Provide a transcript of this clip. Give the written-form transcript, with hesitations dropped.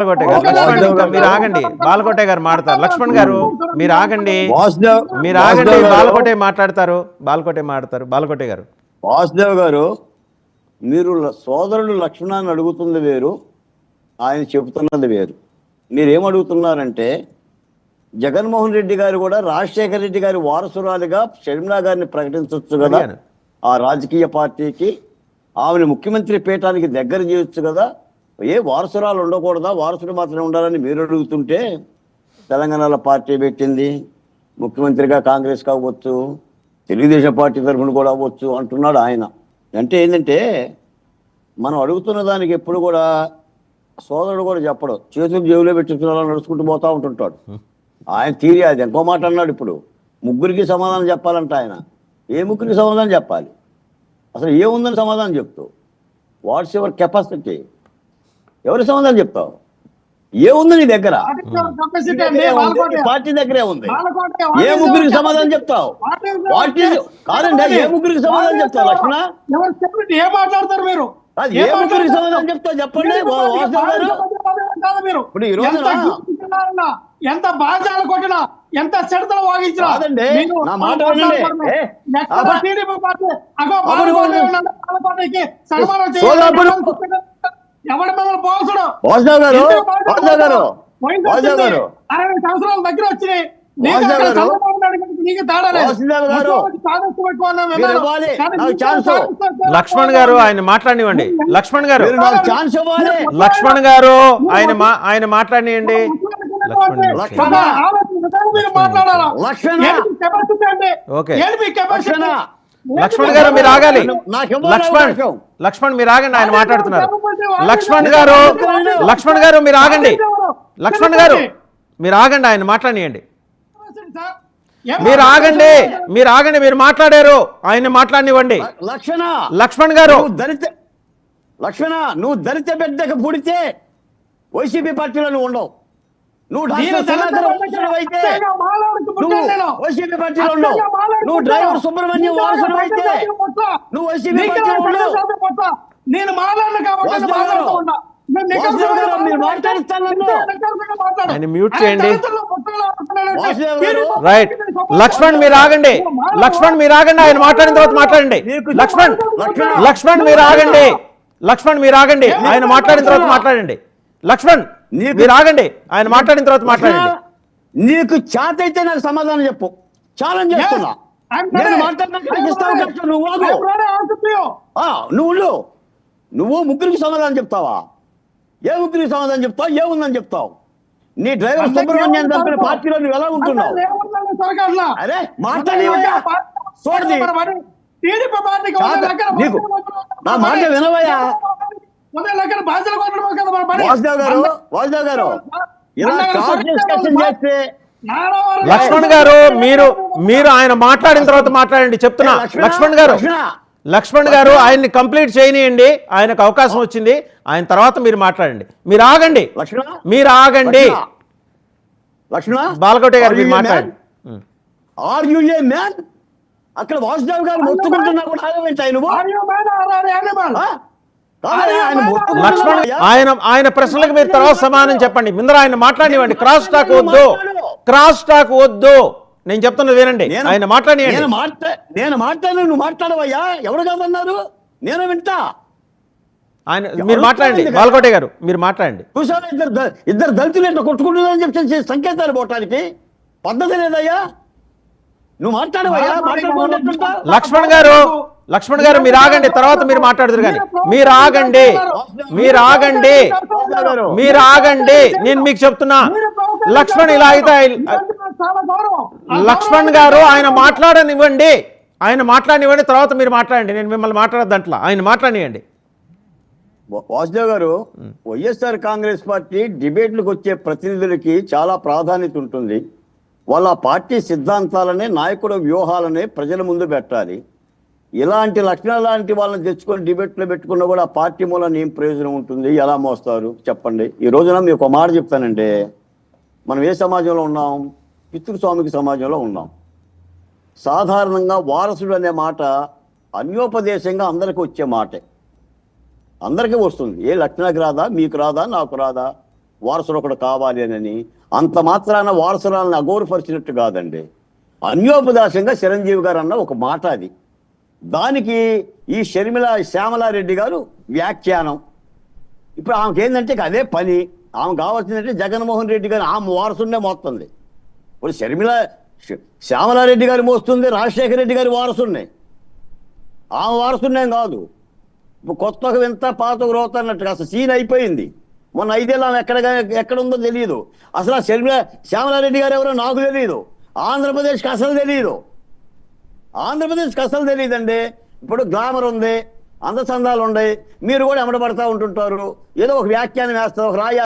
బాలకోటే గారు లక్ష్మణ్ ఇంకా మీరు ఆగండి. బాలకోటే గారు మాట్లాడతారు. లక్ష్మణ్ గారు మీరు ఆగండి, మీరు ఆగండి. బాలకోటే మాట్లాడతారు. బాలకోటే గారు. వాసుదేవ్ గారు, మీరు సోదరుడు లక్ష్మణాన్ని అడుగుతుంది వేరు, ఆయన చెబుతున్నది వేరు. మీరేమడుగుతున్నారంటే జగన్మోహన్ రెడ్డి గారు కూడా రాజశేఖర రెడ్డి గారి వారసురాలిగా షర్మిలా గారిని ప్రకటించవచ్చు కదా, ఆ రాజకీయ పార్టీకి ఆమెను ముఖ్యమంత్రి పీఠానికి దగ్గర చేయొచ్చు కదా, ఏ వారసురాలు ఉండకూడదా, వారసుడు మాత్రమే ఉండాలని మీరు అడుగుతుంటే తెలంగాణలో పార్టీ పెట్టింది, ముఖ్యమంత్రిగా కాంగ్రెస్ కావచ్చు, తెలుగుదేశం పార్టీ తరఫున కూడా అవ్వచ్చు అంటున్నాడు ఆయన. అంటే ఏంటంటే మనం అడుగుతున్న దానికి ఎప్పుడు కూడా సోదరుడు కూడా చెప్పడు, చేతులు జేబులో పెట్టుకున్న నడుచుకుంటూ పోతూ ఉంటుంటాడు. ఆయన తీరి అది ఇంకో మాట అన్నాడు. ఇప్పుడు ముగ్గురికి సమాధానం చెప్పాలంట ఆయన. ఏ ముగ్గురికి సమాధానం చెప్పాలి? అసలు ఏముందని సమాధానం చెప్తావు? What's your capacity? ఎవరి సమాధానం చెప్తావు? ఏముంది నీ దగ్గర? పార్టీ దగ్గరే ఉంది. ఏ ముగ్గురికి సమాధానం చెప్తావు? పార్టీ కాదండి, ఏ ముగ్గురికి సమాధానం చెప్తావు లక్ష్మణ? ఏం మాట్లాడతారు మీరు? ఏ ముగ్గురికి సమాధానం చెప్తావు చెప్పండి. ఇప్పుడు ఈ రోజు ఎంత బాధ్యాలు కొట్టినా, ఎంత చెడతలు వాగించినా నా మాట వినండి. ఎవరి మీద పోసుడు 60 సంవత్సరాల దగ్గర వచ్చినాయి. లక్ష్మణ్ గారు ఆయన మాట్లాడివ్వండి. లక్ష్మణ్ గారు ఆయన మాట్లాడియండి. లక్ష్మణ్ గారు మీరు ఆగాలి. లక్ష్మణ్ మీరు ఆగండి, ఆయన మాట్లాడుతున్నారు. లక్ష్మణ్ గారు మీరు ఆగండి. మీరు ఆగండి, ఆయన మాట్లాడియండి. మీరు మాట్లాడారు, ఆయన మాట్లాడివ్వండి. లక్ష్మణ్ గారు, నువ్వు దళిత బిడ్డకు పుడితే వైసీపీ పార్టీలో నువ్వు ఉండవు. నువ్వు వైసీపీ పార్టీలో ఉండవు. నువ్వు డ్రైవర్ సుబ్రహ్మణ్యం వారసుడు అయితే నువ్వు వైసీపీ పార్టీలో ఉండవు. నేను మాట్లాడను కాబట్టి మ్యూట్ చేయండి. రైట్. లక్ష్మణ్ మీరు ఆగండి. ఆయన మాట్లాడిన తర్వాత మాట్లాడండి. లక్ష్మణ్ మీరు ఆగండి. ఆయన మాట్లాడిన తర్వాత మాట్లాడండి. లక్ష్మణ్ మీరు ఆగండి, ఆయన మాట్లాడిన తర్వాత మాట్లాడండి. నీకు చేత అయితే నాకు సమాధానం చెప్పు. ఛాలెంజ్ చేస్తున్నా. నువ్వు ముగ్గురికి సమాధానం చెప్తావా? ఏ ముగ్గురికి సమాధానం చెప్తావు? ఏముందని చెప్తావు? నీ డ్రైవర్ సుబ్రహ్మణ్యం తరపున పార్టీలో నువ్వు ఎలా ఉంటున్నావు? అరే మాట్లాడి నా మాట వినవయ్యా వాసుదేవ్ గారు. ఇలా చేస్తే లక్ష్మణ్ గారు మీరు ఆయన మాట్లాడిన తర్వాత మాట్లాడండి చెప్తున్నా. లక్ష్మణ్ గారు ఆయన్ని కంప్లీట్ చేయనియండి. ఆయనకు అవకాశం వచ్చింది, ఆయన తర్వాత మీరు మాట్లాడండి. మీరు ఆగండి. బాలకోటే గారు మీరు మాట్లాడండి. అక్కడ వాసుదేవ్ గారు మొత్తుకుంటున్నా కూడా లక్ష్మణ్ ఆయన ప్రశ్నలకు మీరు తర్వాత సమాధానం చెప్పండి. ముందర ఆయన మాట్లాడివ్వండి. క్రాస్ టాక్ వద్దు. నేను చెప్తున్నది వినండి. ఆయన మాట్లాడియండి. నేను మాట్లాడిన నువ్వు మాట్లాడవయ్యా. ఎవరు కాదన్నారు? నేను వింటా. ఆయన మీరు మాట్లాడండి. బాలకోటే గారు మీరు మాట్లాడండి. చూసారా ఇద్దరు దళితులు ఎట్లా కొట్టుకుంటుందని చెప్పి సంకేతాలు పోవటానికి పద్ధతి లేదయ్యా. నువ్వు మాట్లాడవయ్యా. లక్ష్మణ్ గారు మీరు ఆగండి, తర్వాత మీరు మాట్లాడుతారు. కానీ మీరు ఆగండి. నేను మీకు చెప్తున్నా. లక్ష్మణ్ ఇలా అయితే లక్ష్మణ్ గారు ఆయన మాట్లాడనివ్వండి. తర్వాత మీరు మాట్లాడండి. నేను మిమ్మల్ని మాట్లాడద్దంట్లా, ఆయన మాట్లాడియండి. వాసుదేవ్ గారు, వైఎస్ఆర్ కాంగ్రెస్ పార్టీ డిబేట్లకు వచ్చే ప్రతినిధులకి చాలా ప్రాధాన్యత ఉంటుంది. వాళ్ళ పార్టీ సిద్ధాంతాలనే, నాయకుల వ్యూహాలనే ప్రజల ముందు పెట్టాలి. ఇలాంటి లక్షణాలు లాంటి వాళ్ళని తెచ్చుకొని డిబేట్లో పెట్టుకున్నా కూడా ఆ పార్టీ మూలన ఏం ప్రయోజనం ఉంటుంది? ఎలా మోస్తారు చెప్పండి. ఈ రోజున మీకు ఒక మాట చెప్తానంటే, మనం ఏ సమాజంలో ఉన్నాం? పితృస్వామిక సమాజంలో ఉన్నాం. సాధారణంగా వారసుడు అనే మాట అన్యోపదేశంగా అందరికీ వచ్చే మాటే. అందరికీ వస్తుంది. ఏ లక్షణానికి రాదా? మీకు రాదా? నాకు రాదా? వారసుడు ఒకడు కావాలి అని. అంత మాత్రాన వారసురాలను అగౌరవపరిచినట్టు కాదండి. అన్యోపదాసంగా చిరంజీవి గారు అన్న ఒక మాట అది. దానికి ఈ శ్యామలారెడ్డి గారు వ్యాఖ్యానం. ఇప్పుడు ఆమెకి ఏంటంటే అదే పని. ఆమె కావాల్సిందంటే జగన్మోహన్ రెడ్డి గారు ఆమె వారసునే మోస్తుంది. ఇప్పుడు శ్యామలారెడ్డి గారు మోస్తుంది, రాజశేఖర రెడ్డి గారి వారసున్నాయి. ఆమె వారసునేం కాదు. ఇప్పుడు కొత్త ఒక వింత పాత ఒక రోత అన్నట్టుగా అసలు సీన్ అయిపోయింది. మొన్న 5 ఏళ్ళు ఆమె ఎక్కడ ఉందో తెలియదు. అసలు ఆ శ్యామలారెడ్డి గారు ఎవరో నాకు తెలియదు. ఆంధ్రప్రదేశ్కి అసలు తెలియదండి. ఇప్పుడు గ్లామర్ ఉంది, అందచందాలు ఉన్నాయి, మీరు కూడా ఎమడబడతా ఉంటుంటారు. ఏదో ఒక వ్యాఖ్యానం వేస్తారు, ఒక రాయ